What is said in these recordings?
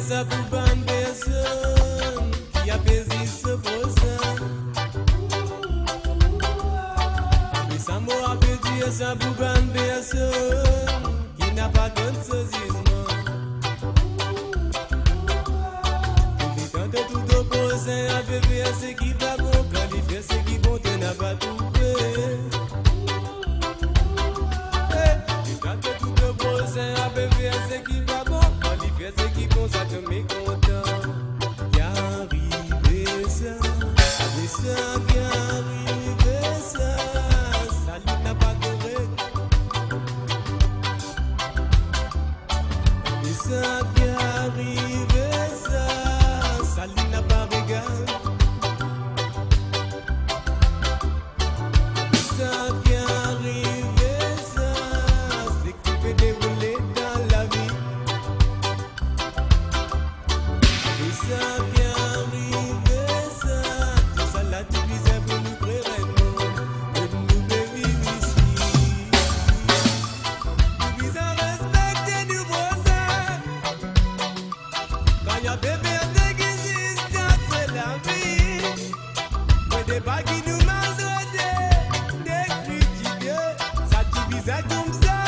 ça pour bonne personne qui a baisé ce frozen. Mais ça m'a pété ça pour bonne personne qui n'a pas de saisissement. Il tente tout opposé à bébé ce qui va bon quand il fait ce qui bon tu n'as pas trouvé. Il tente tout opposé à bébé ce qui va bon quand il fait ce qui bon ça te met content. Qui arrive ça, avec ça qui arrive ça, ça lui n'a pas correct. Et ça qui arrive ça, ça lui n'a pas régal. Ça qui arrive ça, c'est qui peut dérouler dans la vie. Et ça qui arrive ça, tout ça l'a divisé pour nous créer un monde et nous vivre ici. Nous visons respecter nos voisins. Quand y a bébé qui existe, c'est la vie. Mais des pas qui nous maltraitent, des critiques, ça divise comme ça.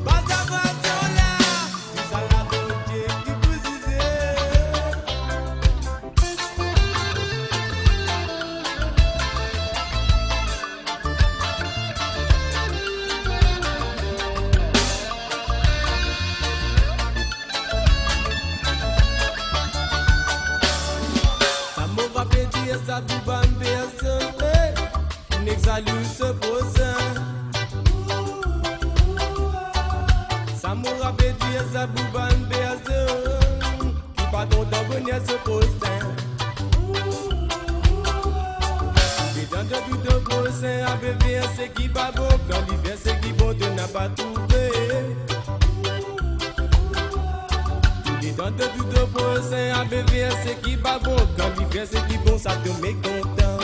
Pas savoir sur là, tout ça la beauté qui vous disait. Ça m'aura pété ça pour bonne personne, qui n'exalue ce prochain. Ça m'aura pété ça pour bonne personne, qui pas content venir ce prochain. Et dans de tout au prochain, à bébé ce qui pas bon, quand il fait ce qui bon, tu n'as pas trouvé. Et dans de tout au prochain, à bébé ce qui pas bon, quand il fait ce qui bon, ça te met content.